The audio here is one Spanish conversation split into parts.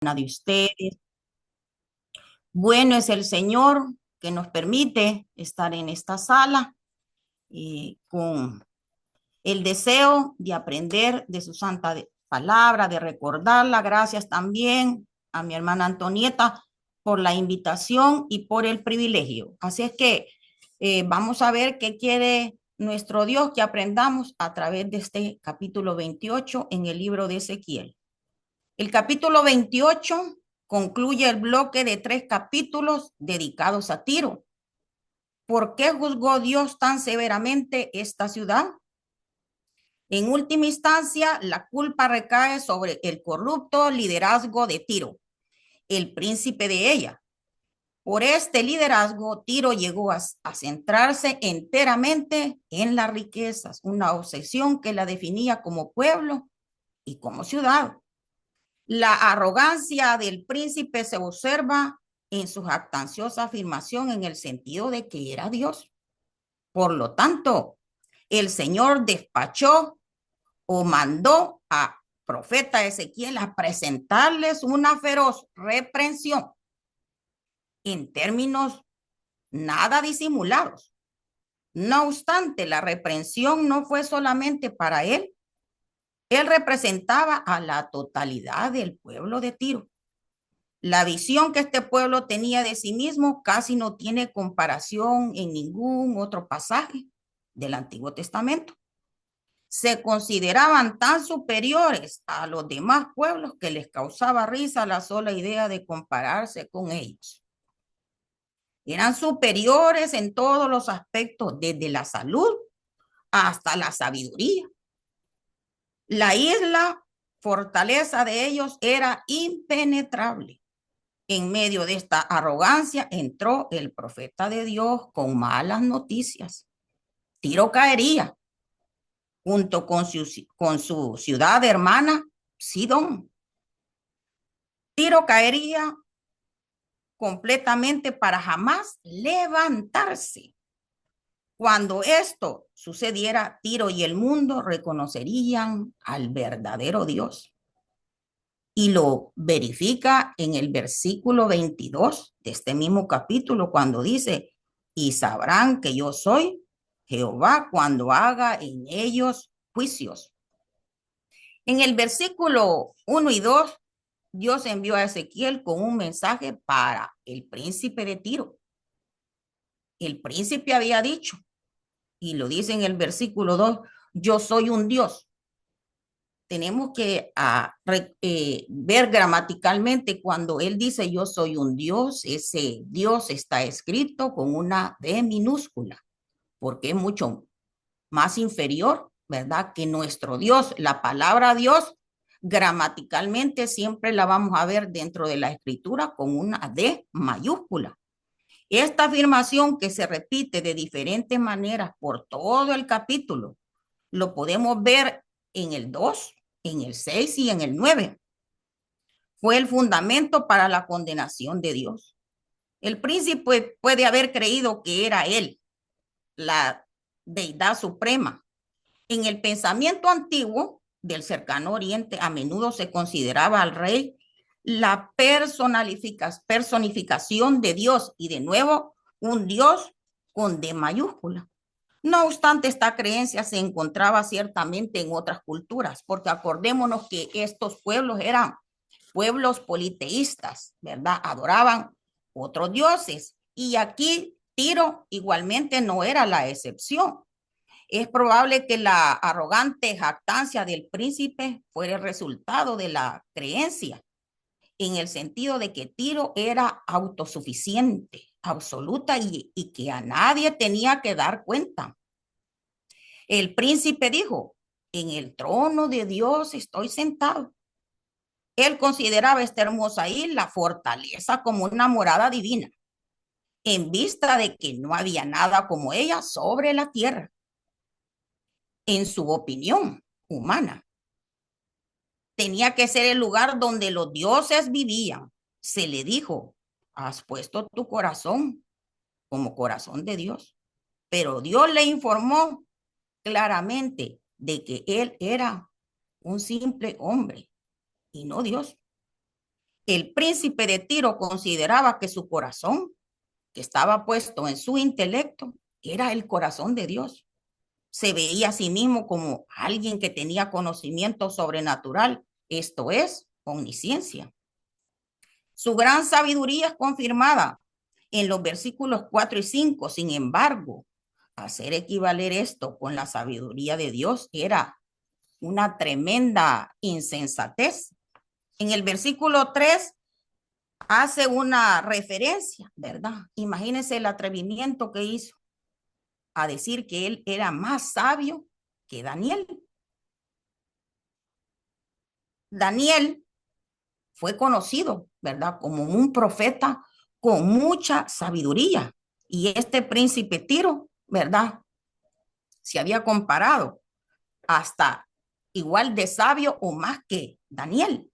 De ustedes. Bueno es el Señor que nos permite estar en esta sala con el deseo de aprender de su santa palabra, de recordarla. Gracias también a mi hermana Antonieta por la invitación y por el privilegio. Así es que vamos a ver qué quiere nuestro Dios que aprendamos a través de este capítulo 28 en el libro de Ezequiel. El capítulo 28 concluye el bloque de 3 capítulos dedicados a Tiro. ¿Por qué juzgó Dios tan severamente esta ciudad? En última instancia, la culpa recae sobre el corrupto liderazgo de Tiro, el príncipe de ella. Por este liderazgo, Tiro llegó a centrarse enteramente en las riquezas, una obsesión que la definía como pueblo y como ciudad. La arrogancia del príncipe se observa en su jactanciosa afirmación en el sentido de que era Dios. Por lo tanto, el Señor despachó o mandó a profeta Ezequiel a presentarles una feroz reprensión en términos nada disimulados. No obstante, la reprensión no fue solamente para él. Él representaba a la totalidad del pueblo de Tiro. La visión que este pueblo tenía de sí mismo casi no tiene comparación en ningún otro pasaje del Antiguo Testamento. Se consideraban tan superiores a los demás pueblos que les causaba risa la sola idea de compararse con ellos. Eran superiores en todos los aspectos, desde la salud hasta la sabiduría. La isla, fortaleza de ellos, era impenetrable. En medio de esta arrogancia entró el profeta de Dios con malas noticias. Tiro caería junto con su ciudad hermana, Sidón. Tiro caería completamente para jamás levantarse. Cuando esto sucediera, Tiro y el mundo reconocerían al verdadero Dios. Y lo verifica en el versículo 22 de este mismo capítulo, cuando dice, y sabrán que yo soy Jehová cuando haga en ellos juicios. En el versículo 1 y 2, Dios envió a Ezequiel con un mensaje para el príncipe de Tiro. El príncipe había dicho, y lo dice en el versículo 2, yo soy un Dios. Tenemos que ver gramaticalmente cuando él dice yo soy un Dios, ese Dios está escrito con una D minúscula, porque es mucho más inferior, ¿verdad? Que nuestro Dios. La palabra Dios gramaticalmente siempre la vamos a ver dentro de la escritura con una D mayúscula. Esta afirmación que se repite de diferentes maneras por todo el capítulo, lo podemos ver en el 2, en el 6 y en el 9. Fue el fundamento para la condenación de Dios. El príncipe puede haber creído que era él, la deidad suprema. En el pensamiento antiguo del cercano oriente, a menudo se consideraba al rey la personificación de Dios y de nuevo un Dios con D mayúscula. No obstante, esta creencia se encontraba ciertamente en otras culturas, porque acordémonos que estos pueblos eran pueblos politeístas, ¿verdad? Adoraban otros dioses. Y aquí Tiro igualmente no era la excepción. Es probable que la arrogante jactancia del príncipe fuera el resultado de la creencia, en el sentido de que Tiro era autosuficiente, absoluta y que a nadie tenía que dar cuenta. El príncipe dijo, en el trono de Dios estoy sentado. Él consideraba esta hermosa isla fortaleza como una morada divina, en vista de que no había nada como ella sobre la tierra. En su opinión humana, tenía que ser el lugar donde los dioses vivían. Se le dijo, has puesto tu corazón como corazón de Dios. Pero Dios le informó claramente de que él era un simple hombre y no Dios. el príncipe de Tiro consideraba que su corazón, que estaba puesto en su intelecto, era el corazón de Dios. Se veía a sí mismo como alguien que tenía conocimiento sobrenatural, esto es, omnisciencia. Su gran sabiduría es confirmada en los versículos 4 y 5. Sin embargo, hacer equivaler esto con la sabiduría de Dios era una tremenda insensatez. En el versículo 3 hace una referencia, ¿verdad? Imagínense el atrevimiento que hizo a decir que él era más sabio que Daniel. Daniel fue conocido, ¿verdad? Como un profeta con mucha sabiduría. Y este príncipe Tiro, ¿verdad? Se había comparado hasta igual de sabio o más que Daniel.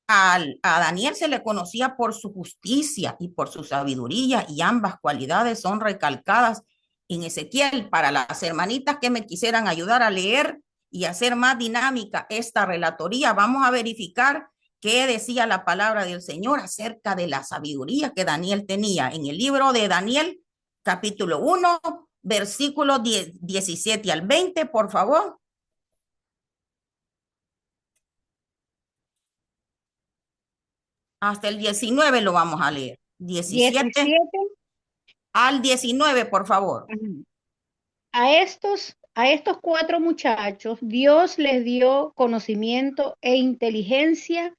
A Daniel se le conocía por su justicia y por su sabiduría, y ambas cualidades son recalcadas en Ezequiel. Para las hermanitas que me quisieran ayudar a leer y hacer más dinámica esta relatoría, vamos a verificar qué decía la palabra del Señor acerca de la sabiduría que Daniel tenía en el libro de Daniel, capítulo 1, versículos 17 al 20, por favor. Hasta el 19 lo vamos a leer. 17 17. al 19, por favor. A estos cuatro muchachos, Dios les dio conocimiento e inteligencia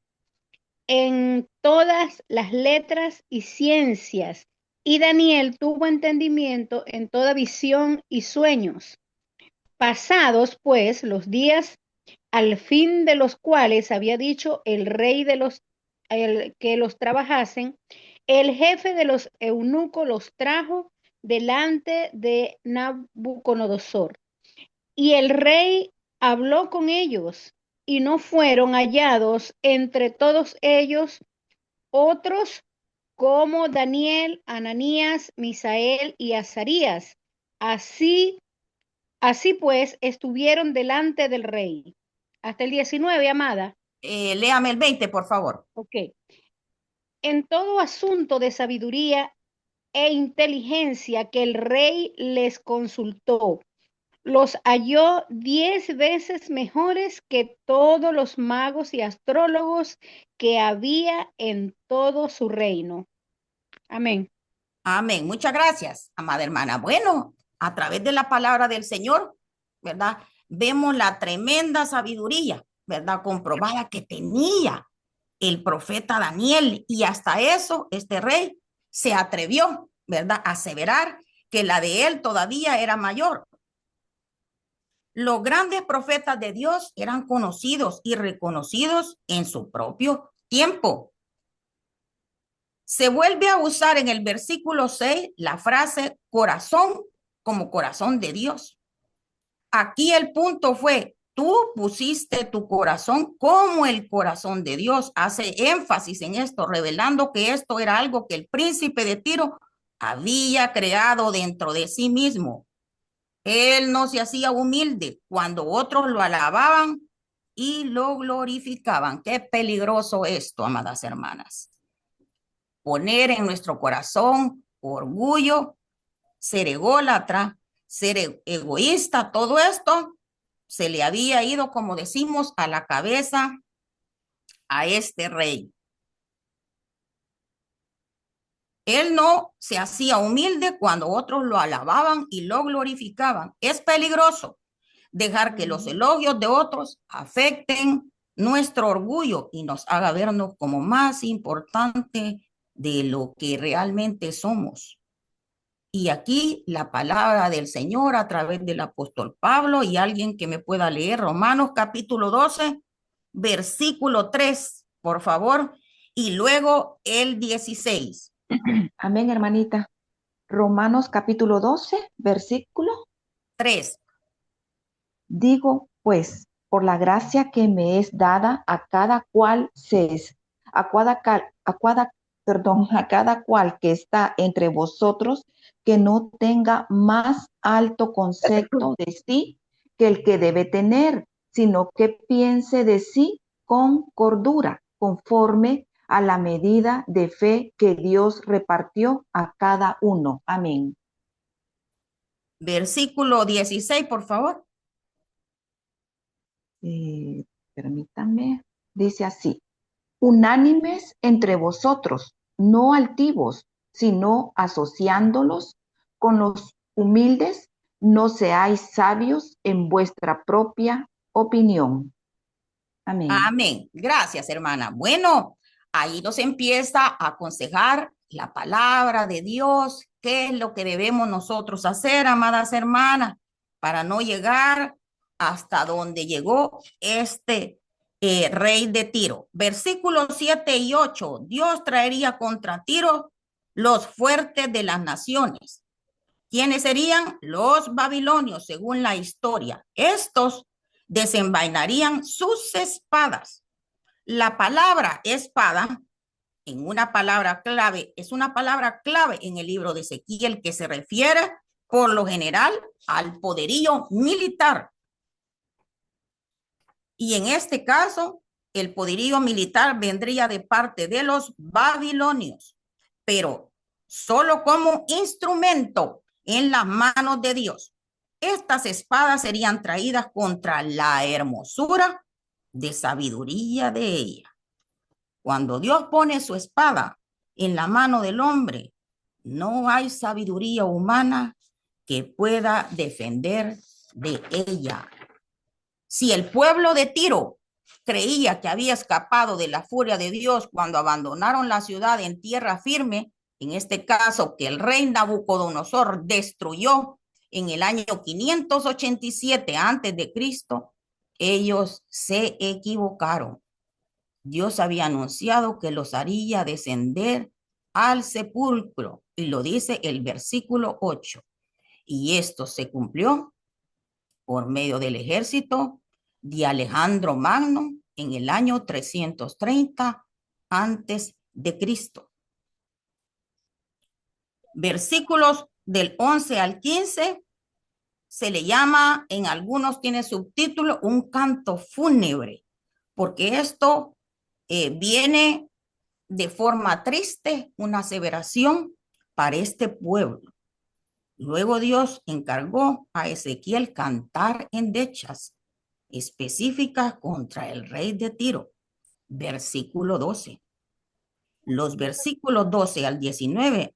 en todas las letras y ciencias, y Daniel tuvo entendimiento en toda visión y sueños. Pasados, pues, los días al fin de los cuales había dicho el rey que los trabajasen, el jefe de los eunucos los trajo delante de Nabucodonosor. Y el rey habló con ellos, y no fueron hallados entre todos ellos otros como Daniel, Ananías, Misael y Azarías. Así, así pues, estuvieron delante del rey. Hasta el 19, amada. Léame el 20, por favor. Ok. En todo asunto de sabiduría e inteligencia que el rey les consultó, los halló 10 veces mejores que todos los magos y astrólogos que había en todo su reino. Amén. Amén. Muchas gracias, amada hermana. Bueno, a través de la palabra del Señor, ¿verdad? Vemos la tremenda sabiduría, ¿verdad? Comprobada que tenía el profeta Daniel, y hasta eso este rey se atrevió, ¿verdad? A aseverar que la de él todavía era mayor. Los grandes profetas de Dios eran conocidos y reconocidos en su propio tiempo. Se vuelve a usar en el versículo 6 la frase corazón como corazón de Dios. Aquí el punto fue, tú pusiste tu corazón como el corazón de Dios. Hace énfasis en esto, revelando que esto era algo que el príncipe de Tiro había creado dentro de sí mismo. Él no se hacía humilde cuando otros lo alababan y lo glorificaban. Qué peligroso esto, amadas hermanas. Poner en nuestro corazón orgullo, ser ególatra, ser egoísta, todo esto se le había ido, como decimos, a la cabeza a este rey. Él no se hacía humilde cuando otros lo alababan y lo glorificaban. Es peligroso dejar que los elogios de otros afecten nuestro orgullo y nos haga vernos como más importante de lo que realmente somos. Y aquí la palabra del Señor a través del apóstol Pablo, y alguien que me pueda leer Romanos capítulo 12, versículo 3, por favor, y luego el 16. Amén, hermanita. Romanos capítulo 12, versículo. 3. Digo, pues, por la gracia que me es dada a cada cual a cada cual que está entre vosotros, que no tenga más alto concepto de sí que el que debe tener, sino que piense de sí con cordura, conforme a la medida de fe que Dios repartió a cada uno. Amén. Versículo 16, por favor. Permítame, dice así: unánimes entre vosotros, no altivos, sino asociándolos con los humildes, no seáis sabios en vuestra propia opinión. Amén. Amén. Gracias, hermana. Bueno, ahí nos empieza a aconsejar la palabra de Dios, qué es lo que debemos nosotros hacer, amadas hermanas, para no llegar hasta donde llegó este rey de Tiro. Versículos 7 y 8. Dios traería contra Tiro los fuertes de las naciones. ¿Quiénes serían? Los babilonios, según la historia. Estos desenvainarían sus espadas. La palabra espada, en una palabra clave, es una palabra clave en el libro de Ezequiel que se refiere por lo general al poderío militar. Y en este caso, el poderío militar vendría de parte de los babilonios, pero solo como instrumento en las manos de Dios. Estas espadas serían traídas contra la hermosura de sabiduría de ella. Cuando Dios pone su espada en la mano del hombre, no hay sabiduría humana que pueda defender de ella. Si el pueblo de Tiro creía que había escapado de la furia de Dios cuando abandonaron la ciudad en tierra firme, en este caso que el rey Nabucodonosor destruyó en el año 587 antes de Cristo, ellos se equivocaron. Dios había anunciado que los haría descender al sepulcro, y lo dice el versículo 8. Y esto se cumplió por medio del ejército de Alejandro Magno en el año 330 antes de Cristo. Versículos del 11 al 15 se le llama, en algunos tiene subtítulo, un canto fúnebre, porque esto viene de forma triste, una aseveración para este pueblo. Luego Dios encargó a Ezequiel cantar endechas específicas contra el rey de Tiro. Versículo 12. Los versículos 12 al 19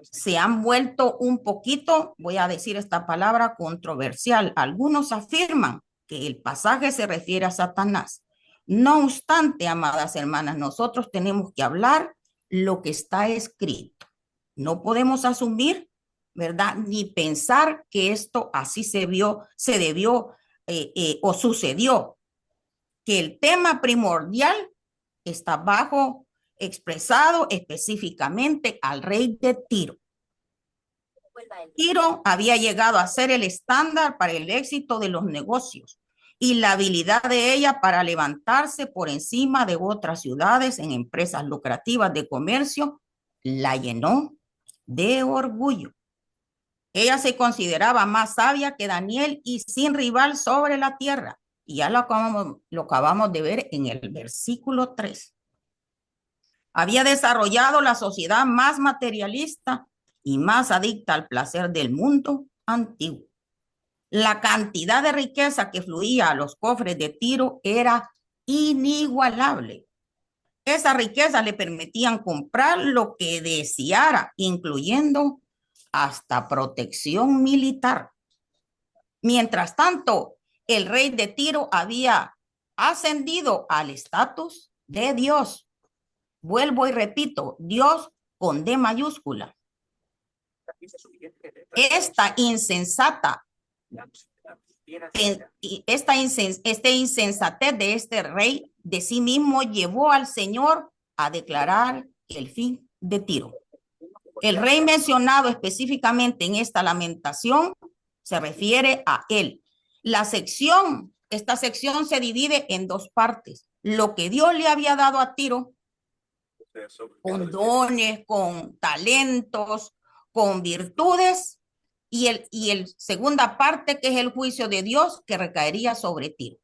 se han vuelto un poquito, voy a decir esta palabra, controversial. Algunos afirman que el pasaje se refiere a Satanás. No obstante, amadas hermanas, nosotros tenemos que hablar lo que está escrito. No podemos asumir, ¿verdad? Ni pensar que esto así se debió o sucedió. Que el tema primordial está bajo expresado específicamente al rey de Tiro. Tiro había llegado a ser el estándar para el éxito de los negocios y la habilidad de ella para levantarse por encima de otras ciudades en empresas lucrativas de comercio la llenó de orgullo. Ella se consideraba más sabia que Daniel y sin rival sobre la tierra. Y ya lo acabamos de ver en el versículo 3. Había desarrollado la sociedad más materialista y más adicta al placer del mundo antiguo. La cantidad de riqueza que fluía a los cofres de Tiro era inigualable. Esas riquezas le permitían comprar lo que deseara, incluyendo hasta protección militar. Mientras tanto, el rey de Tiro había ascendido al estatus de Dios. Vuelvo y repito, Dios con D mayúscula. Esta insensatez de este rey de sí mismo llevó al Señor a declarar el fin de Tiro. El rey mencionado específicamente en esta lamentación se refiere a él. Esta sección se divide en dos partes. Lo que Dios le había dado a Tiro, con dones, con talentos, con virtudes, y el segunda parte que es el juicio de Dios que recaería sobre Tiro.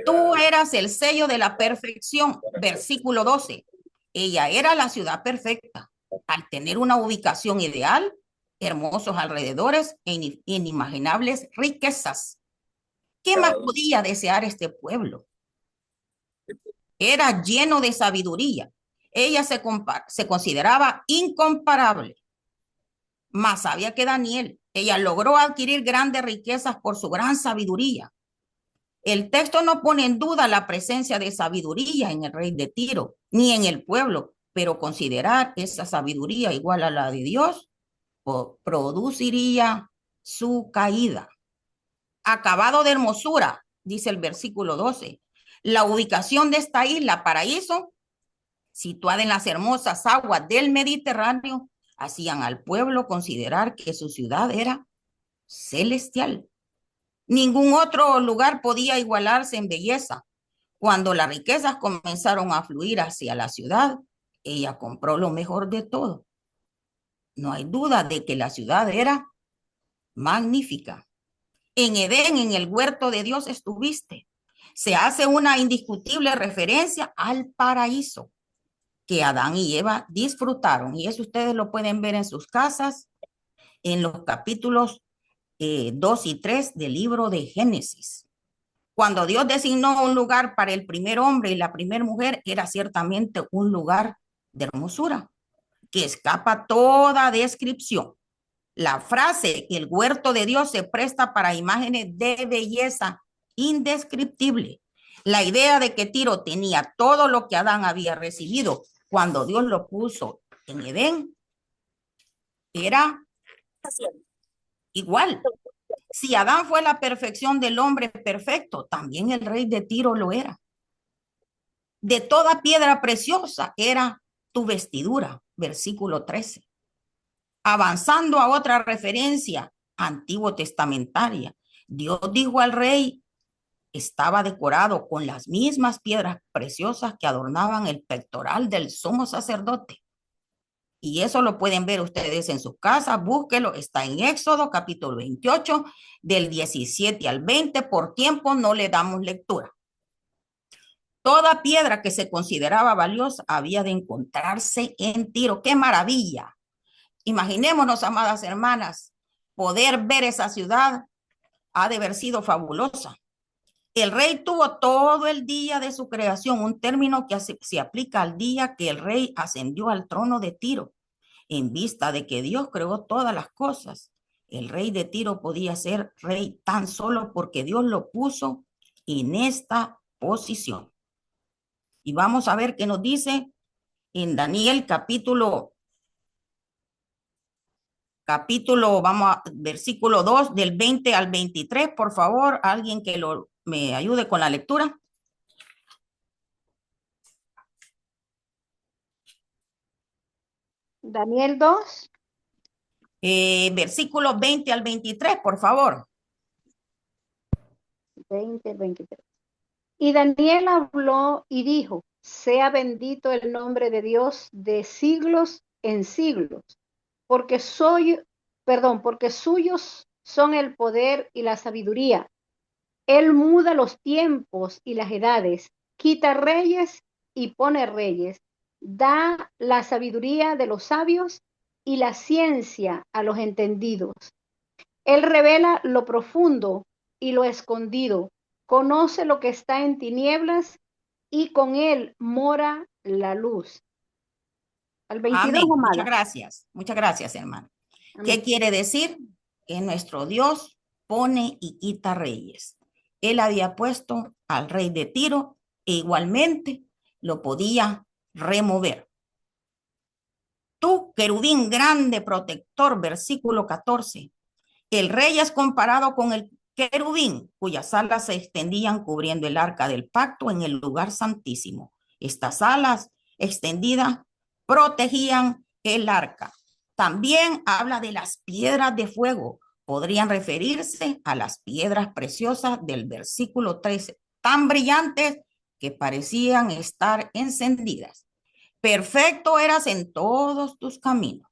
Tú eras el sello de la perfección. Versículo 12. Ella era la ciudad perfecta. Al tener una ubicación ideal, hermosos alrededores e inimaginables riquezas. ¿Qué más podía desear este pueblo? Era lleno de sabiduría. Ella se consideraba incomparable, más sabia que Daniel. Ella logró adquirir grandes riquezas por su gran sabiduría. El texto no pone en duda la presencia de sabiduría en el rey de Tiro, ni en el pueblo, pero considerar esa sabiduría igual a la de Dios produciría su caída. Acabado de hermosura, dice el versículo 12. La ubicación de esta isla, paraíso, situada en las hermosas aguas del Mediterráneo, hacían al pueblo considerar que su ciudad era celestial. Ningún otro lugar podía igualarse en belleza. Cuando las riquezas comenzaron a fluir hacia la ciudad, ella compró lo mejor de todo. No hay duda de que la ciudad era magnífica. En Edén, en el huerto de Dios estuviste. Se hace una indiscutible referencia al paraíso que Adán y Eva disfrutaron. Y eso ustedes lo pueden ver en sus casas, en los capítulos 2 y 3 del libro de Génesis. Cuando Dios designó un lugar para el primer hombre y la primera mujer, era ciertamente un lugar de hermosura que escapa toda descripción. La frase el huerto de Dios se presta para imágenes de belleza indescriptible. La idea de que Tiro tenía todo lo que Adán había recibido cuando Dios lo puso en Edén era igual. Si Adán fue la perfección del hombre perfecto, también el rey de Tiro lo era. De toda piedra preciosa era tu vestidura, versículo 13. Avanzando a otra referencia antiguo testamentaria, Dios dijo al rey, estaba decorado con las mismas piedras preciosas que adornaban el pectoral del sumo sacerdote. Y eso lo pueden ver ustedes en su casa, búsquelo, está en Éxodo capítulo 28, del 17 al 20, por tiempo no le damos lectura. Toda piedra que se consideraba valiosa había de encontrarse en Tiro. ¡Qué maravilla! Imaginémonos, amadas hermanas, poder ver esa ciudad ha de haber sido fabulosa. El rey tuvo todo el día de su creación, un término que se aplica al día que el rey ascendió al trono de Tiro. En vista de que Dios creó todas las cosas, el rey de Tiro podía ser rey tan solo porque Dios lo puso en esta posición. Y vamos a ver qué nos dice en Daniel versículo 2, del 20 al 23, por favor, alguien que me ayude con la lectura. Daniel 2. Versículo 20 al 23, por favor. 20, 23. Y Daniel habló y dijo, sea bendito el nombre de Dios de siglos en siglos, porque suyos son el poder y la sabiduría. Él muda los tiempos y las edades, quita reyes y pone reyes, da la sabiduría de los sabios y la ciencia a los entendidos. Él revela lo profundo y lo escondido, conoce lo que está en tinieblas y con él mora la luz. Al 22, Amén. Muchas gracias, hermano. Amén. ¿Qué quiere decir? Que nuestro Dios pone y quita reyes. Él había puesto al rey de Tiro e igualmente lo podía remover. Tú, querubín grande protector, versículo 14. El rey es comparado con el querubín, cuyas alas se extendían cubriendo el arca del pacto en el lugar santísimo. Estas alas extendidas protegían el arca. También habla de las piedras de fuego. Podrían referirse a las piedras preciosas del versículo 13, tan brillantes que parecían estar encendidas. Perfecto eras en todos tus caminos.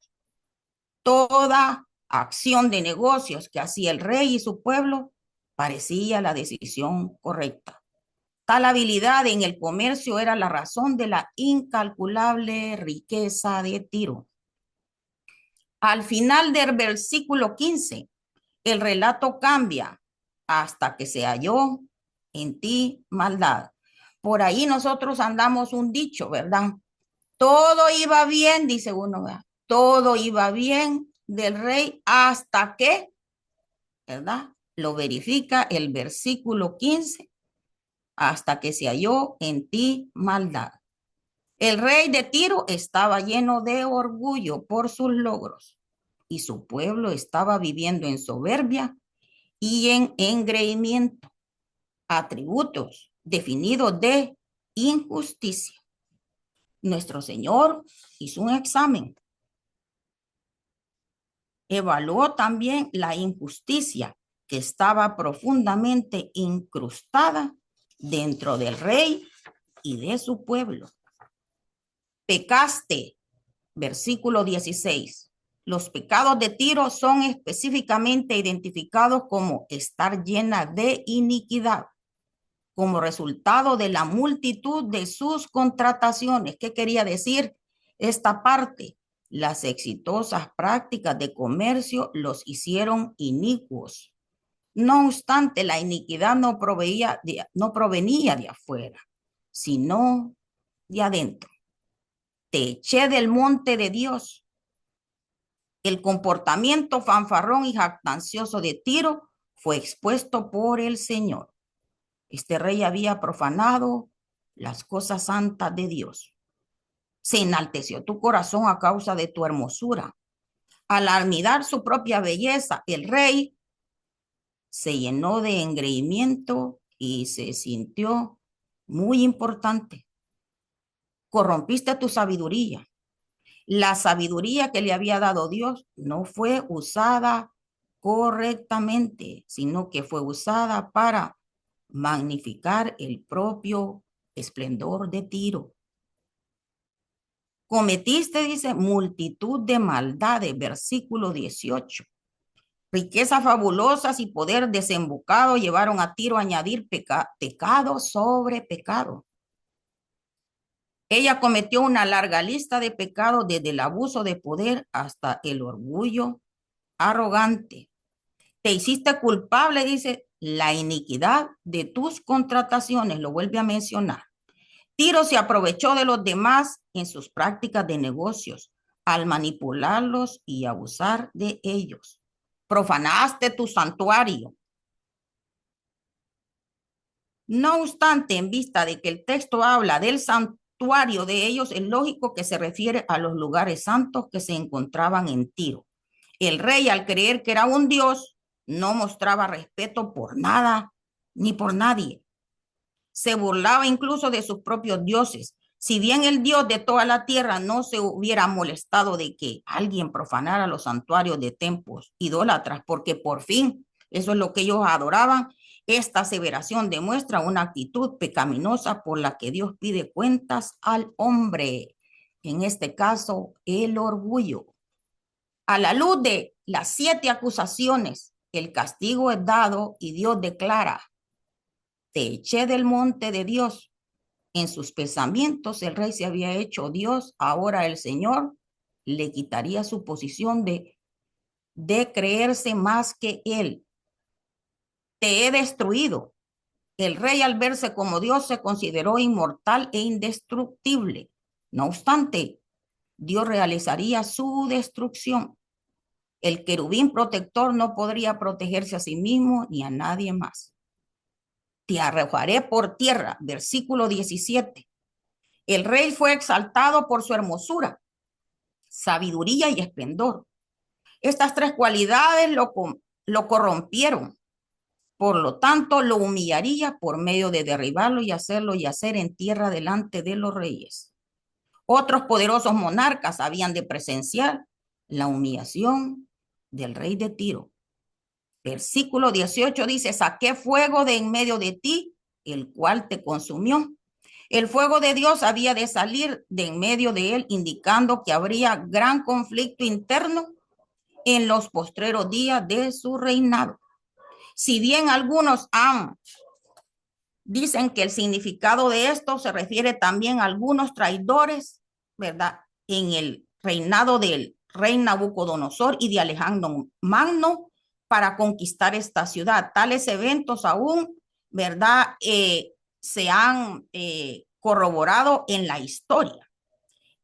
Toda acción de negocios que hacía el rey y su pueblo Parecía la decisión correcta. Tal habilidad en el comercio era la razón de la incalculable riqueza de Tiro. Al final del versículo 15, el relato cambia hasta que se halló en ti maldad. Por ahí nosotros andamos un dicho, ¿verdad? Todo iba bien, dice uno, ¿verdad? Todo iba bien del rey hasta que, ¿verdad? Lo verifica el versículo 15, hasta que se halló en ti maldad. El rey de Tiro estaba lleno de orgullo por sus logros y su pueblo estaba viviendo en soberbia y en engreimiento, atributos definidos de injusticia. Nuestro Señor hizo un examen. Evaluó también la injusticia que estaba profundamente incrustada dentro del rey y de su pueblo. Pecaste, versículo 16. Los pecados de Tiro son específicamente identificados como estar llena de iniquidad, como resultado de la multitud de sus contrataciones. ¿Qué quería decir esta parte? Las exitosas prácticas de comercio los hicieron inicuos. No obstante, la iniquidad no provenía de afuera, sino de adentro. Te eché del monte de Dios. El comportamiento fanfarrón y jactancioso de Tiro fue expuesto por el Señor. Este rey había profanado las cosas santas de Dios. Se enalteció tu corazón a causa de tu hermosura. Al admirar su propia belleza, el rey se llenó de engreimiento y se sintió muy importante. Corrompiste tu sabiduría. La sabiduría que le había dado Dios no fue usada correctamente, sino que fue usada para magnificar el propio esplendor de Tiro. Cometiste, dice, multitud de maldades, versículo 18. Riquezas fabulosas y poder desembocado llevaron a Tiro a añadir pecado sobre pecado. Ella cometió una larga lista de pecados, desde el abuso de poder hasta el orgullo arrogante. Te hiciste culpable, dice, la iniquidad de tus contrataciones, lo vuelve a mencionar. Tiro se aprovechó de los demás en sus prácticas de negocios, al manipularlos y abusar de ellos. Profanaste tu santuario. No obstante, en vista de que el texto habla del santuario de ellos, es lógico que se refiere a los lugares santos que se encontraban en Tiro. El rey, al creer que era un dios, no mostraba respeto por nada ni por nadie. Se burlaba incluso de sus propios dioses. Si bien el Dios de toda la tierra no se hubiera molestado de que alguien profanara los santuarios de templos idólatras, porque por fin eso es lo que ellos adoraban, esta aseveración demuestra una actitud pecaminosa por la que Dios pide cuentas al hombre. En este caso, el orgullo. A la luz de las 7 acusaciones, el castigo es dado y Dios declara: te eché del monte de Dios. En sus pensamientos el rey se había hecho Dios, ahora el Señor le quitaría su posición de creerse más que él. Te he destruido. El rey, al verse como Dios, se consideró inmortal e indestructible. No obstante, Dios realizaría su destrucción. El querubín protector no podría protegerse a sí mismo ni a nadie más. Te arrojaré por tierra, versículo 17. El rey fue exaltado por su hermosura, sabiduría y esplendor. Estas 3 cualidades lo corrompieron. Por lo tanto, lo humillaría por medio de derribarlo y hacerlo yacer en tierra delante de los reyes. Otros poderosos monarcas habían de presenciar la humillación del rey de Tiro. Versículo 18 dice: saqué fuego de en medio de ti, el cual te consumió. El fuego de Dios había de salir de en medio de él, indicando que habría gran conflicto interno en los postreros días de su reinado. Si bien algunos dicen que el significado de esto se refiere también a algunos traidores, ¿verdad? En el reinado del rey Nabucodonosor y de Alejandro Magno para conquistar esta ciudad. Tales eventos aún, ¿verdad? Se han corroborado en la historia.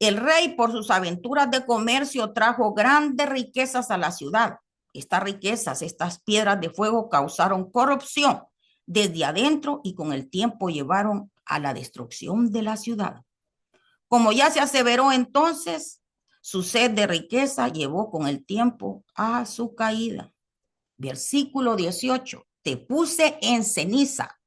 El rey, por sus aventuras de comercio, trajo grandes riquezas a la ciudad. Estas riquezas, estas piedras de fuego causaron corrupción desde adentro y con el tiempo llevaron a la destrucción de la ciudad. Como ya se aseveró entonces, su sed de riqueza llevó con el tiempo a su caída. Versículo 18. Te puse en ceniza.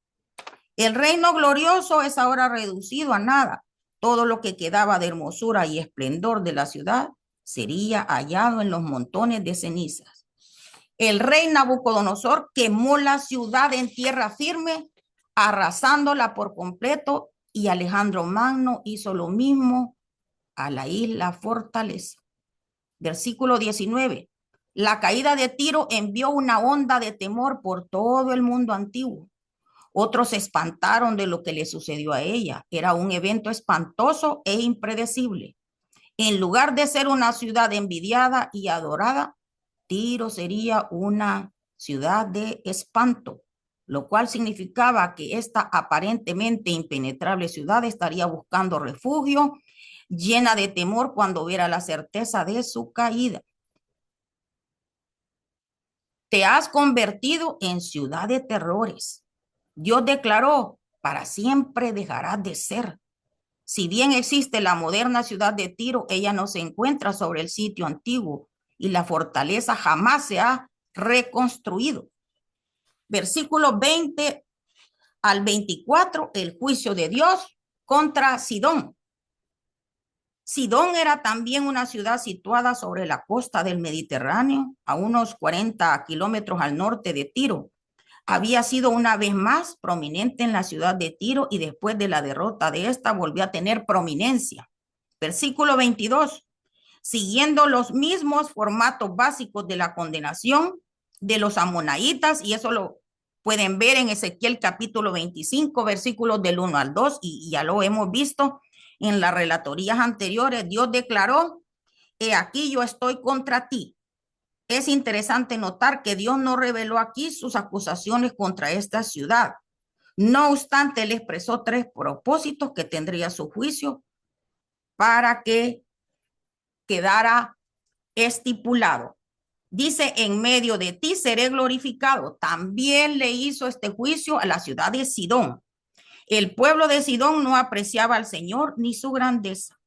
El reino glorioso es ahora reducido a nada. Todo lo que quedaba de hermosura y esplendor de la ciudad sería hallado en los montones de cenizas. El rey Nabucodonosor quemó la ciudad en tierra firme, arrasándola por completo, y Alejandro Magno hizo lo mismo a la isla Fortaleza. Versículo 19. La caída de Tiro envió una onda de temor por todo el mundo antiguo. Otros se espantaron de lo que le sucedió a ella. Era un evento espantoso e impredecible. En lugar de ser una ciudad envidiada y adorada, Tiro sería una ciudad de espanto, lo cual significaba que esta aparentemente impenetrable ciudad estaría buscando refugio, llena de temor cuando viera la certeza de su caída. Te has convertido en ciudad de terrores. Dios declaró, para siempre dejarás de ser. Si bien existe la moderna ciudad de Tiro, ella no se encuentra sobre el sitio antiguo y la fortaleza jamás se ha reconstruido. Versículos 20 al 24, el juicio de Dios contra Sidón. Sidón era también una ciudad situada sobre la costa del Mediterráneo, a unos 40 kilómetros al norte de Tiro. Había sido una vez más prominente en la ciudad de Tiro y después de la derrota de esta volvió a tener prominencia. Versículo 22. Siguiendo los mismos formatos básicos de la condenación de los amonaitas, y eso lo pueden ver en Ezequiel capítulo 25, versículos del 1 al 2, y ya lo hemos visto en las relatorías anteriores. Dios declaró, he aquí yo estoy contra ti. Es interesante notar que Dios no reveló aquí sus acusaciones contra esta ciudad. No obstante, él expresó 3 propósitos que tendría su juicio para que quedara estipulado. Dice, en medio de ti seré glorificado. También le hizo este juicio a la ciudad de Sidón. El pueblo de Sidón no apreciaba al Señor ni su grandeza.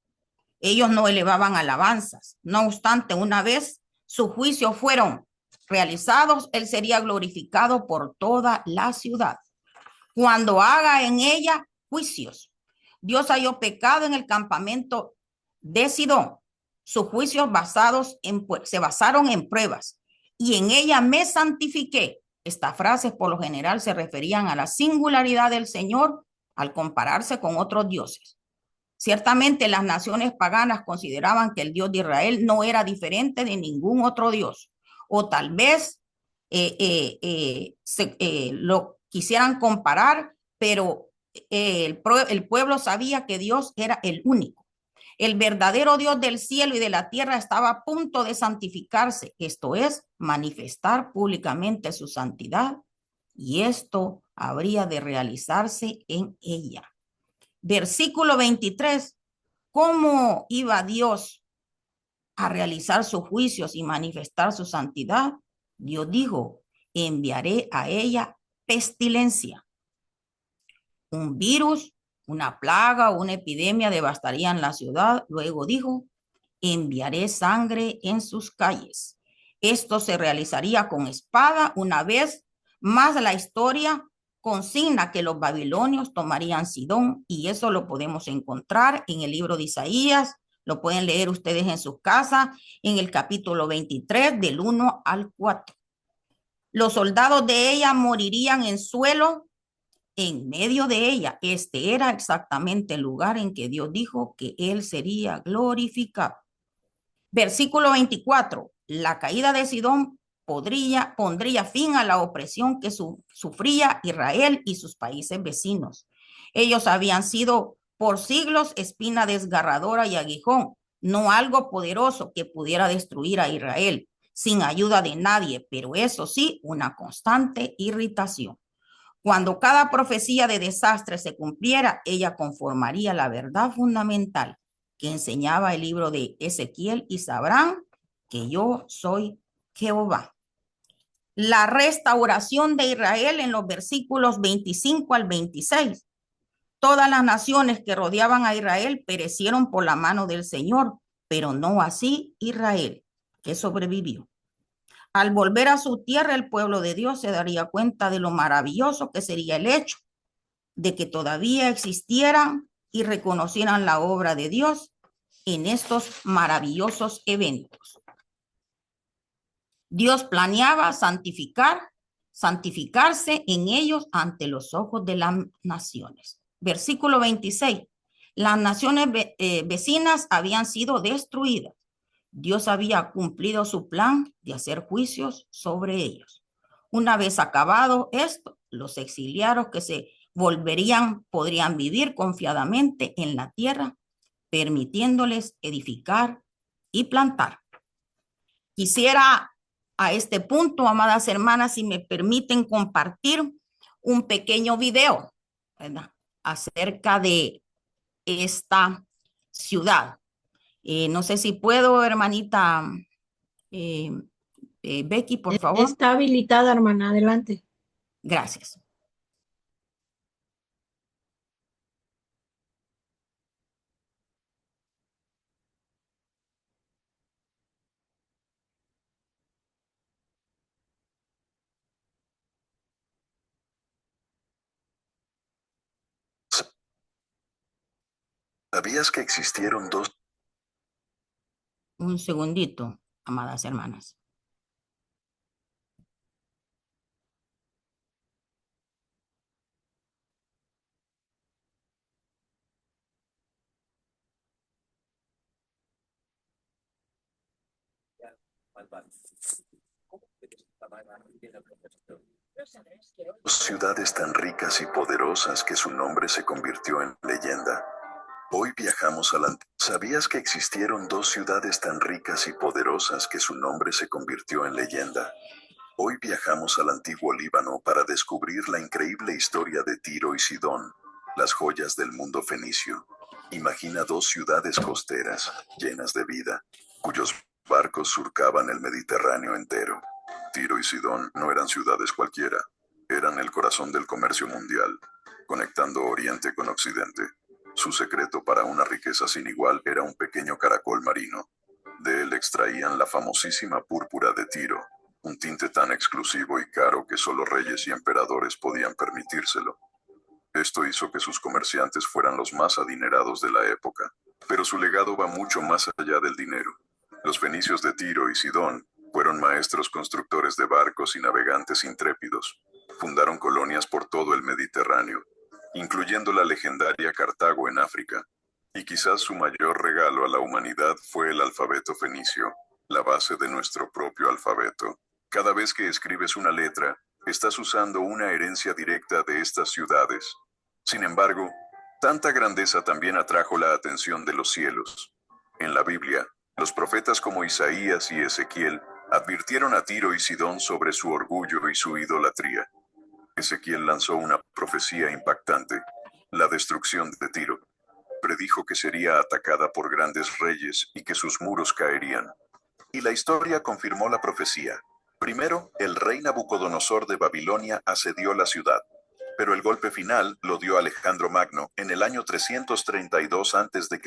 Ellos no elevaban alabanzas. No obstante, una vez sus juicios fueron realizados, él sería glorificado por toda la ciudad. Cuando haga en ella juicios, Dios halló pecado en el campamento de Sidón. Sus juicios se basaron en pruebas y en ella me santifiqué. Estas frases por lo general se referían a la singularidad del Señor al compararse con otros dioses. Ciertamente las naciones paganas consideraban que el Dios de Israel no era diferente de ningún otro Dios, o tal vez lo quisieran comparar, pero el pueblo sabía que Dios era el único. El verdadero Dios del cielo y de la tierra estaba a punto de santificarse, esto es, manifestar públicamente su santidad, y esto habría de realizarse en ella. Versículo 23, ¿cómo iba Dios a realizar sus juicios y manifestar su santidad? Dios dijo, enviaré a ella pestilencia. Un virus, una plaga o una epidemia devastarían la ciudad. Luego dijo, enviaré sangre en sus calles. Esto se realizaría con espada. Una vez más la historia consigna que los babilonios tomarían Sidón, y eso lo podemos encontrar en el libro de Isaías. Lo pueden leer ustedes en sus casas, en el capítulo 23, del 1 al 4. Los soldados de ella morirían en suelo en medio de ella. Este era exactamente el lugar en que Dios dijo que él sería glorificado. Versículo 24. La caída de Sidón pondría fin a la opresión que sufría Israel y sus países vecinos. Ellos habían sido por siglos espina desgarradora y aguijón, no algo poderoso que pudiera destruir a Israel sin ayuda de nadie, pero eso sí, una constante irritación. Cuando cada profecía de desastre se cumpliera, ella conformaría la verdad fundamental que enseñaba el libro de Ezequiel y sabrán que yo soy Jehová. La restauración de Israel en los versículos 25 al 26. Todas las naciones que rodeaban a Israel perecieron por la mano del Señor, pero no así Israel, que sobrevivió. Al volver a su tierra, el pueblo de Dios se daría cuenta de lo maravilloso que sería el hecho de que todavía existieran y reconocieran la obra de Dios en estos maravillosos eventos. Dios planeaba santificarse en ellos ante los ojos de las naciones. Versículo 26. Las naciones vecinas habían sido destruidas. Dios había cumplido su plan de hacer juicios sobre ellos. Una vez acabado esto, los exiliados que se volverían podrían vivir confiadamente en la tierra, permitiéndoles edificar y plantar. Quisiera a este punto, amadas hermanas, si me permiten compartir un pequeño video, ¿verdad?, acerca de esta ciudad. No sé si puedo, hermanita Becky, por favor. Está habilitada, hermana, adelante. Gracias. ¿Sabías que existieron dos? Un segundito, amadas hermanas. Ciudades tan ricas y poderosas que su nombre se convirtió en leyenda. Hoy viajamos a la... ¿Sabías que existieron dos ciudades tan ricas y poderosas que su nombre se convirtió en leyenda? Hoy viajamos al antiguo Líbano para descubrir la increíble historia de Tiro y Sidón, las joyas del mundo fenicio. Imagina dos ciudades costeras, llenas de vida, cuyos barcos surcaban el Mediterráneo entero. Tiro y Sidón no eran ciudades cualquiera, eran el corazón del comercio mundial, conectando Oriente con Occidente. Su secreto para una riqueza sin igual era un pequeño caracol marino. De él extraían la famosísima púrpura de Tiro, un tinte tan exclusivo y caro que solo reyes y emperadores podían permitírselo. Esto hizo que sus comerciantes fueran los más adinerados de la época. Pero su legado va mucho más allá del dinero. Los fenicios de Tiro y Sidón fueron maestros constructores de barcos y navegantes intrépidos. Fundaron colonias por todo el Mediterráneo, incluyendo la legendaria Cartago en África. Y quizás su mayor regalo a la humanidad fue el alfabeto fenicio, la base de nuestro propio alfabeto. Cada vez que escribes una letra, estás usando una herencia directa de estas ciudades. Sin embargo, tanta grandeza también atrajo la atención de los cielos. En la Biblia, los profetas como Isaías y Ezequiel advirtieron a Tiro y Sidón sobre su orgullo y su idolatría. Ezequiel lanzó una profecía impactante, la destrucción de Tiro. Predijo que sería atacada por grandes reyes y que sus muros caerían. Y la historia confirmó la profecía. Primero, el rey Nabucodonosor de Babilonia asedió la ciudad, pero el golpe final lo dio Alejandro Magno en el año 332 a.C.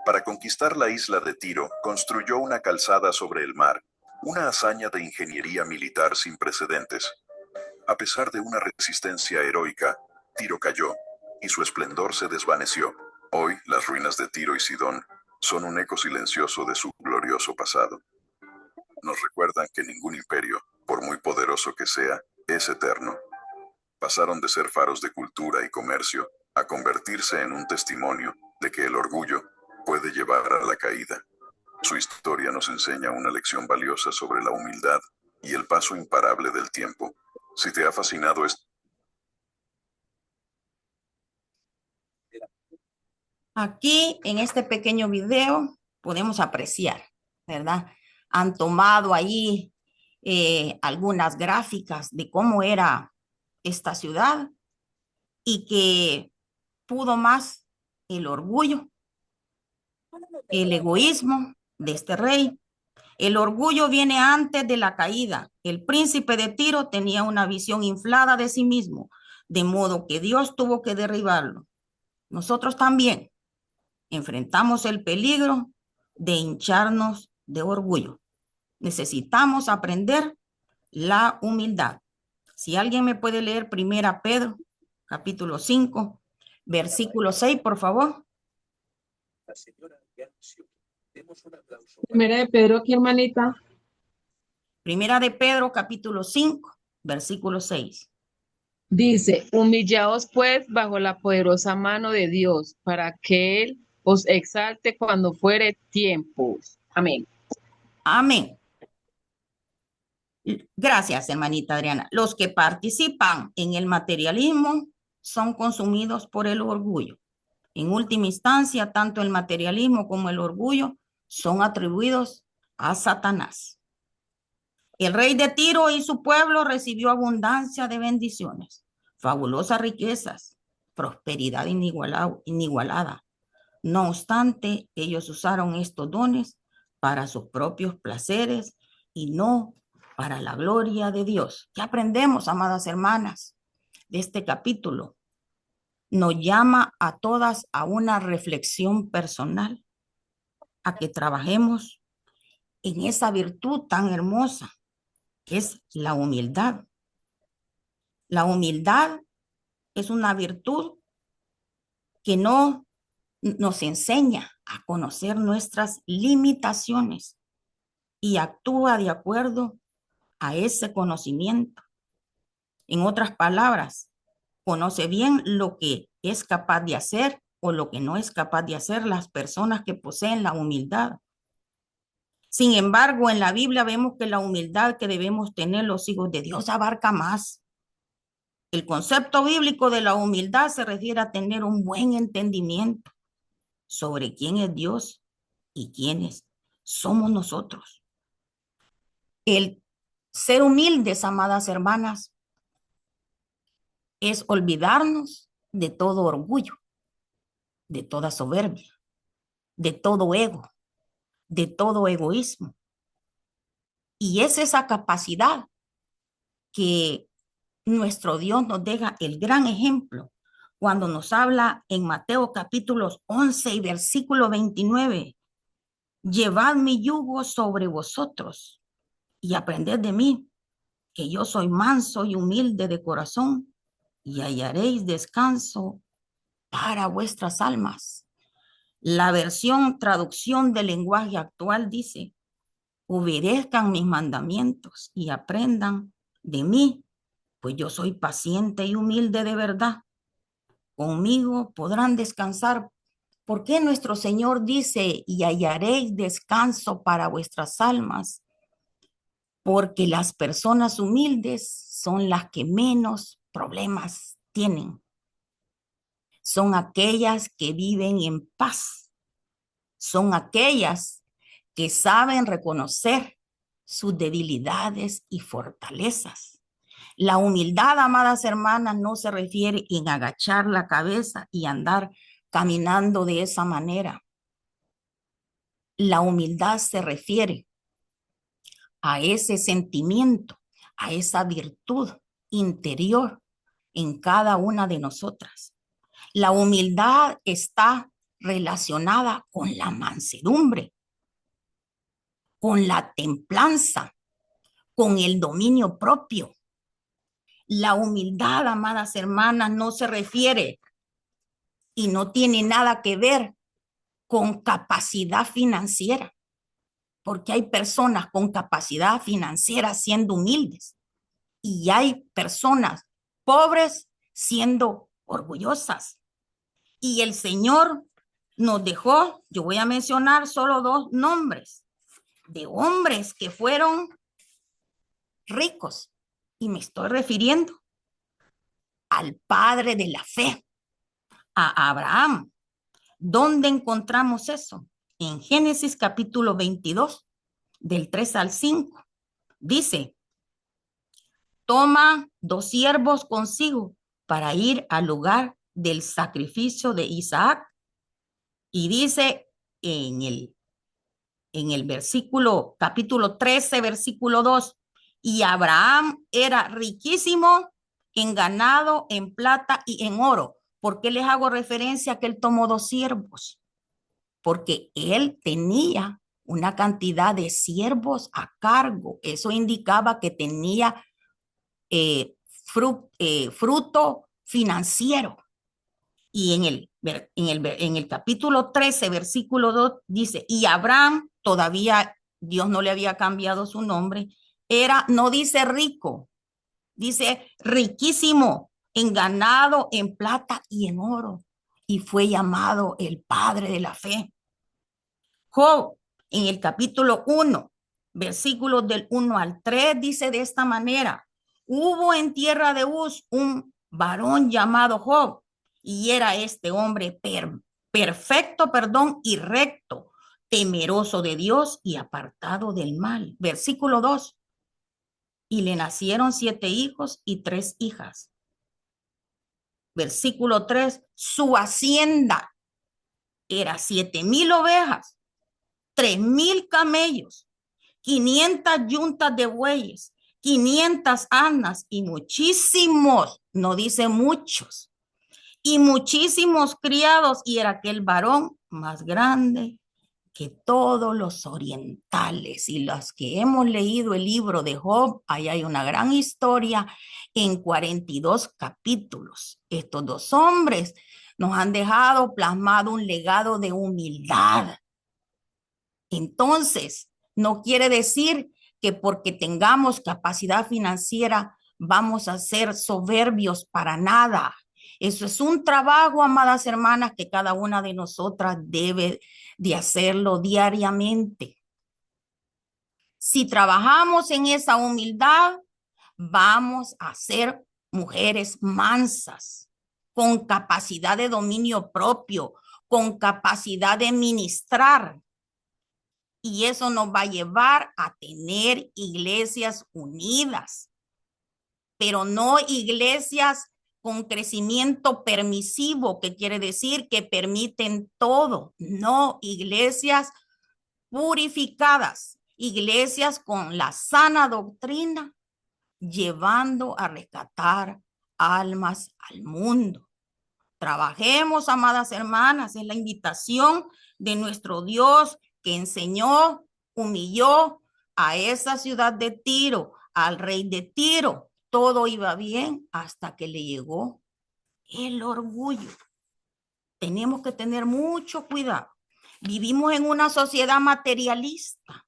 Para conquistar la isla de Tiro, construyó una calzada sobre el mar, una hazaña de ingeniería militar sin precedentes. A pesar de una resistencia heroica, Tiro cayó, y su esplendor se desvaneció. Hoy, las ruinas de Tiro y Sidón son un eco silencioso de su glorioso pasado. Nos recuerdan que ningún imperio, por muy poderoso que sea, es eterno. Pasaron de ser faros de cultura y comercio a convertirse en un testimonio de que el orgullo puede llevar a la caída. Su historia nos enseña una lección valiosa sobre la humildad y el paso imparable del tiempo. Si te ha fascinado esto. Aquí en este pequeño video podemos apreciar, ¿verdad? Han tomado ahí algunas gráficas de cómo era esta ciudad y que pudo más el orgullo, el egoísmo de este rey. El orgullo viene antes de la caída. El príncipe de Tiro tenía una visión inflada de sí mismo, de modo que Dios tuvo que derribarlo. Nosotros también enfrentamos el peligro de hincharnos de orgullo. Necesitamos aprender la humildad. Si alguien me puede leer 1 Pedro, capítulo 5, versículo 6, por favor. Primera de Pedro, aquí, hermanita. 1 de Pedro, capítulo 5, versículo 6. Dice, humillaos pues bajo la poderosa mano de Dios, para que Él os exalte cuando fuere tiempo. Amén. Amén. Gracias, hermanita Adriana. Los que participan en el materialismo son consumidos por el orgullo. En última instancia, tanto el materialismo como el orgullo son atribuidos a Satanás. El rey de Tiro y su pueblo recibió abundancia de bendiciones, fabulosas riquezas, prosperidad inigualada. No obstante, ellos usaron estos dones para sus propios placeres y no para la gloria de Dios. ¿Qué aprendemos, amadas hermanas, de este capítulo? Nos llama a todas a una reflexión personal, a que trabajemos en esa virtud tan hermosa que es la humildad. La humildad es una virtud que nos enseña a conocer nuestras limitaciones y actúa de acuerdo a ese conocimiento. En otras palabras, conoce bien lo que es capaz de hacer o lo que no es capaz de hacer las personas que poseen la humildad. Sin embargo, en la Biblia vemos que la humildad que debemos tener los hijos de Dios abarca más. El concepto bíblico de la humildad se refiere a tener un buen entendimiento sobre quién es Dios y quiénes somos nosotros. El ser humildes, amadas hermanas, es olvidarnos de todo orgullo, de toda soberbia, de todo ego, de todo egoísmo. Y es esa capacidad que nuestro Dios nos deja el gran ejemplo cuando nos habla en Mateo capítulos 11 y versículo 29. Llevad mi yugo sobre vosotros y aprended de mí, que yo soy manso y humilde de corazón, y hallaréis descanso para vuestras almas. La versión traducción del lenguaje actual dice, obedezcan mis mandamientos y aprendan de mí, pues yo soy paciente y humilde de verdad. Conmigo podrán descansar. ¿Por qué nuestro Señor dice, y hallaréis descanso para vuestras almas? Porque las personas humildes son las que menos problemas tienen. Son aquellas que viven en paz. Son aquellas que saben reconocer sus debilidades y fortalezas. La humildad, amadas hermanas, no se refiere en agachar la cabeza y andar caminando de esa manera. La humildad se refiere a ese sentimiento, a esa virtud interior en cada una de nosotras. La humildad está relacionada con la mansedumbre, con la templanza, con el dominio propio. La humildad, amadas hermanas, no se refiere y no tiene nada que ver con capacidad financiera, porque hay personas con capacidad financiera siendo humildes y hay personas pobres siendo orgullosas. Y el Señor nos dejó, yo voy a mencionar solo 2 nombres de hombres que fueron ricos. Y me estoy refiriendo al padre de la fe, a Abraham. ¿Dónde encontramos eso? En Génesis capítulo 22, del 3 al 5. Dice, toma 2 siervos consigo para ir al lugar del sacrificio de Isaac. Y dice en el versículo, capítulo 13, versículo 2, y Abraham era riquísimo en ganado, en plata y en oro. ¿Por qué les hago referencia a que él tomó 2 siervos? Porque él tenía una cantidad de siervos a cargo. Eso indicaba que tenía fruto financiero. Y en el capítulo 13, versículo 2, dice, y Abraham, todavía Dios no le había cambiado su nombre, no dice rico, dice riquísimo en ganado, en plata y en oro. Y fue llamado el padre de la fe. Job, en el capítulo 1, versículos del 1 al 3, dice de esta manera, hubo en tierra de Uz un varón llamado Job, y era este hombre perfecto, y recto, temeroso de Dios y apartado del mal. Versículo 2, y le nacieron 7 hijos y 3 hijas. Versículo 3, su hacienda era 7,000 ovejas, 3,000 camellos, 500 yuntas de bueyes, 500 asnas y muchísimos, no dice muchos, y muchísimos criados, y era aquel varón más grande que todos los orientales. Y los que hemos leído el libro de Job, ahí hay una gran historia en 42 capítulos. Estos 2 hombres nos han dejado plasmado un legado de humildad. Entonces, no quiere decir que porque tengamos capacidad financiera vamos a ser soberbios para nada. Eso es un trabajo, amadas hermanas, que cada una de nosotras debe de hacerlo diariamente. Si trabajamos en esa humildad, vamos a ser mujeres mansas, con capacidad de dominio propio, con capacidad de ministrar. Y eso nos va a llevar a tener iglesias unidas, pero no iglesias con crecimiento permisivo, que quiere decir que permiten todo. No, iglesias purificadas, iglesias con la sana doctrina, llevando a rescatar almas al mundo. Trabajemos, amadas hermanas, es la invitación de nuestro Dios, que enseñó, humilló a esa ciudad de Tiro, al rey de Tiro. Todo iba bien hasta que le llegó el orgullo. Tenemos que tener mucho cuidado. Vivimos en una sociedad materialista,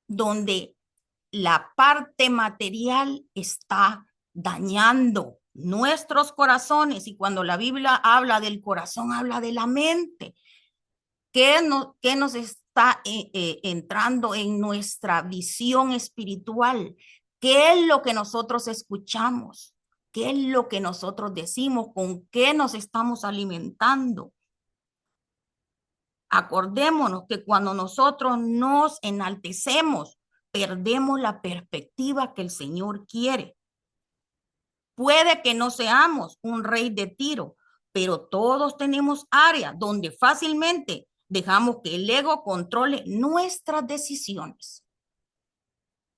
donde la parte material está dañando nuestros corazones. Y cuando la Biblia habla del corazón, habla de la mente. ¿Qué nos está entrando en nuestra visión espiritual? ¿Qué es lo que nosotros escuchamos? ¿Qué es lo que nosotros decimos? ¿Con qué nos estamos alimentando? Acordémonos que cuando nosotros nos enaltecemos, perdemos la perspectiva que el Señor quiere. Puede que no seamos un rey de Tiro, pero todos tenemos áreas donde fácilmente dejamos que el ego controle nuestras decisiones.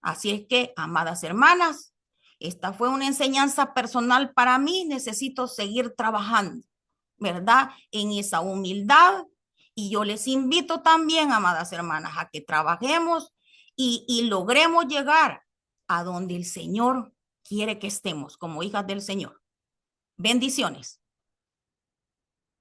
Así es que, amadas hermanas, esta fue una enseñanza personal para mí. Necesito seguir trabajando, ¿verdad? En esa humildad. Y yo les invito también, amadas hermanas, a que trabajemos y logremos llegar a donde el Señor quiere que estemos como hijas del Señor. Bendiciones.